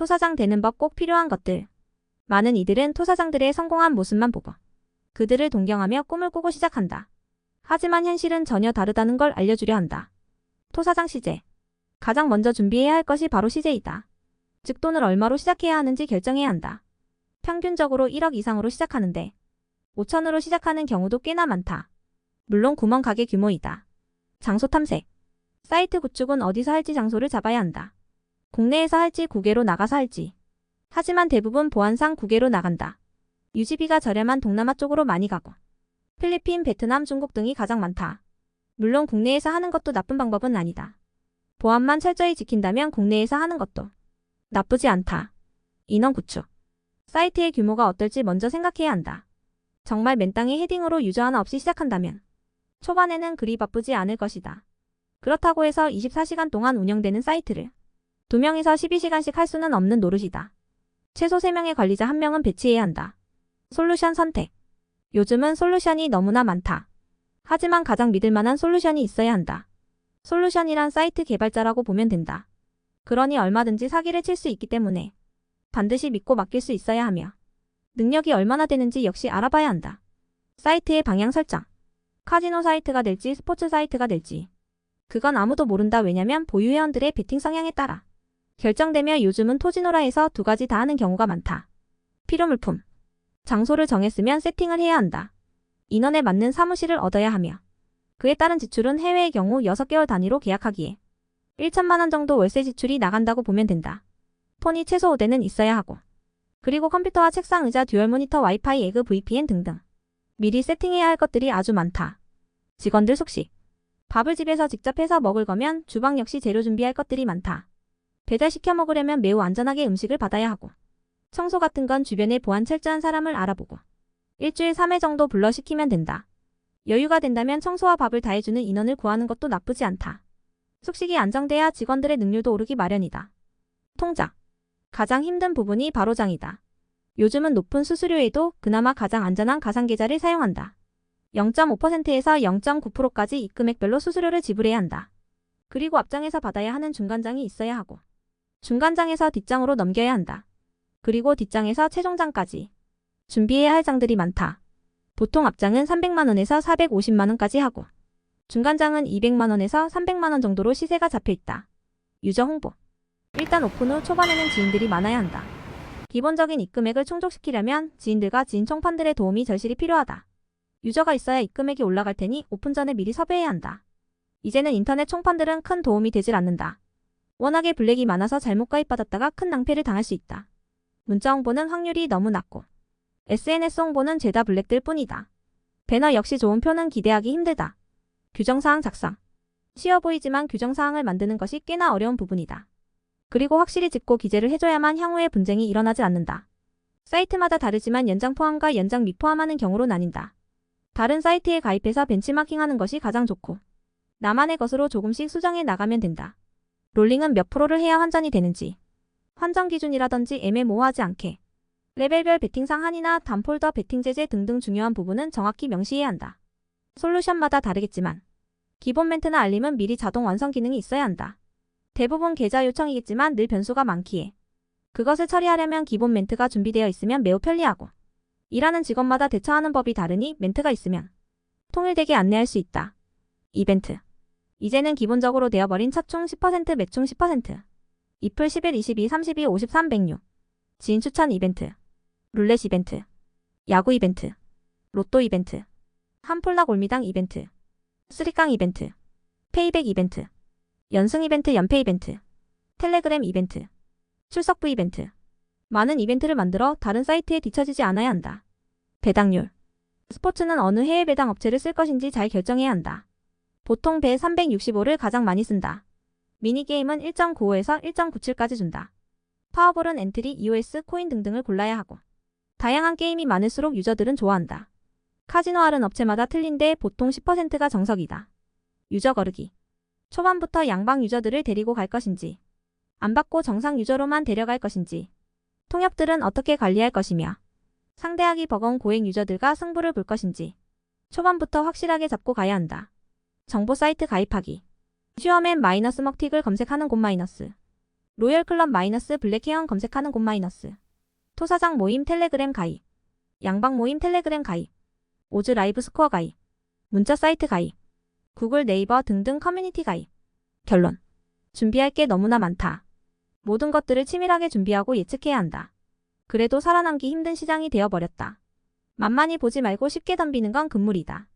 토사장 되는 법 꼭 필요한 것들. 많은 이들은 토사장들의 성공한 모습만 보고 그들을 동경하며 꿈을 꾸고 시작한다. 하지만 현실은 전혀 다르다는 걸 알려주려 한다. 토사장 시제. 가장 먼저 준비해야 할 것이 바로 시제이다. 즉 돈을 얼마로 시작해야 하는지 결정해야 한다. 평균적으로 1억 이상으로 시작하는데 5천으로 시작하는 경우도 꽤나 많다. 물론 구멍 가게 규모이다. 장소 탐색. 사이트 구축은 어디서 할지 장소를 잡아야 한다. 국내에서 할지 국외로 나가서 할지. 하지만 대부분 보안상 국외로 나간다. 유지비가 저렴한 동남아 쪽으로 많이 가고 필리핀, 베트남, 중국 등이 가장 많다. 물론 국내에서 하는 것도 나쁜 방법은 아니다. 보안만 철저히 지킨다면 국내에서 하는 것도 나쁘지 않다. 인원 구축. 사이트의 규모가 어떨지 먼저 생각해야 한다. 정말 맨땅에 헤딩으로 유저 하나 없이 시작한다면 초반에는 그리 바쁘지 않을 것이다. 그렇다고 해서 24시간 동안 운영되는 사이트를 2명에서 12시간씩 할 수는 없는 노릇이다. 최소 3명의 관리자 1명은 배치해야 한다. 솔루션 선택. 요즘은 솔루션이 너무나 많다. 하지만 가장 믿을만한 솔루션이 있어야 한다. 솔루션이란 사이트 개발자라고 보면 된다. 그러니 얼마든지 사기를 칠 수 있기 때문에 반드시 믿고 맡길 수 있어야 하며 능력이 얼마나 되는지 역시 알아봐야 한다. 사이트의 방향 설정. 카지노 사이트가 될지 스포츠 사이트가 될지 그건 아무도 모른다. 왜냐면 보유 회원들의 베팅 성향에 따라 결정되며 요즘은 토지노라에서 2가지 다 하는 경우가 많다. 필요물품. 장소를 정했으면 세팅을 해야 한다. 인원에 맞는 사무실을 얻어야 하며 그에 따른 지출은 해외의 경우 6개월 단위로 계약하기에 1천만 원 정도 월세 지출이 나간다고 보면 된다. 폰이 최소 5대는 있어야 하고 그리고 컴퓨터와 책상, 의자, 듀얼 모니터, 와이파이, 에그, VPN 등등 미리 세팅해야 할 것들이 아주 많다. 직원들 숙식. 밥을 집에서 직접 해서 먹을 거면 주방 역시 재료 준비할 것들이 많다. 배달시켜 먹으려면 매우 안전하게 음식을 받아야 하고 청소 같은 건 주변에 보안 철저한 사람을 알아보고 일주일 3회 정도 불러 시키면 된다. 여유가 된다면 청소와 밥을 다 해주는 인원을 구하는 것도 나쁘지 않다. 숙식이 안정돼야 직원들의 능률도 오르기 마련이다. 통장. 가장 힘든 부분이 바로 장이다. 요즘은 높은 수수료에도 그나마 가장 안전한 가상계좌를 사용한다. 0.5%에서 0.9%까지 이 금액별로 수수료를 지불해야 한다. 그리고 앞장에서 받아야 하는 중간장이 있어야 하고 중간장에서 뒷장으로 넘겨야 한다. 그리고 뒷장에서 최종장까지 준비해야 할 장들이 많다. 보통 앞장은 300만원에서 450만원까지 하고 중간장은 200만원에서 300만원 정도로 시세가 잡혀있다. 유저 홍보. 일단 오픈 후 초반에는 지인들이 많아야 한다. 기본적인 입금액을 충족시키려면 지인들과 지인 총판들의 도움이 절실히 필요하다. 유저가 있어야 입금액이 올라갈 테니 오픈 전에 미리 섭외해야 한다. 이제는 인터넷 총판들은 큰 도움이 되질 않는다. 워낙에 블랙이 많아서 잘못 가입받았다가 큰 낭패를 당할 수 있다. 문자 홍보는 확률이 너무 낮고 SNS 홍보는 죄다 블랙들 뿐이다. 배너 역시 좋은 표는 기대하기 힘들다. 규정사항 작성. 쉬워 보이지만 규정사항을 만드는 것이 꽤나 어려운 부분이다. 그리고 확실히 짚고 기재를 해줘야만 향후에 분쟁이 일어나지 않는다. 사이트마다 다르지만 연장 포함과 연장 미포함하는 경우로 나뉜다. 다른 사이트에 가입해서 벤치마킹하는 것이 가장 좋고 나만의 것으로 조금씩 수정해 나가면 된다. 롤링은 몇 프로를 해야 환전이 되는지 환전 기준이라든지 애매모호하지 않게 레벨별 베팅상 한이나 단폴더 베팅 제재 등등 중요한 부분은 정확히 명시해야 한다. 솔루션마다 다르겠지만 기본 멘트나 알림은 미리 자동 완성 기능이 있어야 한다. 대부분 계좌 요청이겠지만 늘 변수가 많기에 그것을 처리하려면 기본 멘트가 준비되어 있으면 매우 편리하고 일하는 직원마다 대처하는 법이 다르니 멘트가 있으면 통일되게 안내할 수 있다. 이벤트. 이제는 기본적으로 되어버린 첫총 10%, 매총 10%, 이플 11, 22, 32, 53, 106, 지인 추천 이벤트, 룰렛 이벤트, 야구 이벤트, 로또 이벤트, 한폴락 올미당 이벤트, 쓰리깡 이벤트, 페이백 이벤트, 연승 이벤트, 연패 이벤트, 텔레그램 이벤트, 출석부 이벤트. 많은 이벤트를 만들어 다른 사이트에 뒤처지지 않아야 한다. 배당률. 스포츠는 어느 해외 배당 업체를 쓸 것인지 잘 결정해야 한다. 보통 배 365를 가장 많이 쓴다. 미니게임은 1.95에서 1.97까지 준다. 파워볼은 엔트리, EOS, 코인 등등을 골라야 하고 다양한 게임이 많을수록 유저들은 좋아한다. 카지노알은 업체마다 틀린데 보통 10%가 정석이다. 유저 거르기. 초반부터 양방 유저들을 데리고 갈 것인지 안 받고 정상 유저로만 데려갈 것인지 통역들은 어떻게 관리할 것이며 상대하기 버거운 고액 유저들과 승부를 볼 것인지 초반부터 확실하게 잡고 가야 한다. 정보 사이트 가입하기. 슈어맨 마이너스 먹틱을 검색하는 곳 마이너스 로열클럽 마이너스 블랙회원 검색하는 곳 마이너스. 토사장 모임 텔레그램 가입. 양방 모임 텔레그램 가입. 오즈 라이브 스코어 가입. 문자 사이트 가입. 구글 네이버 등등 커뮤니티 가입. 결론. 준비할 게 너무나 많다. 모든 것들을 치밀하게 준비하고 예측해야 한다. 그래도 살아남기 힘든 시장이 되어버렸다. 만만히 보지 말고 쉽게 덤비는 건 금물이다.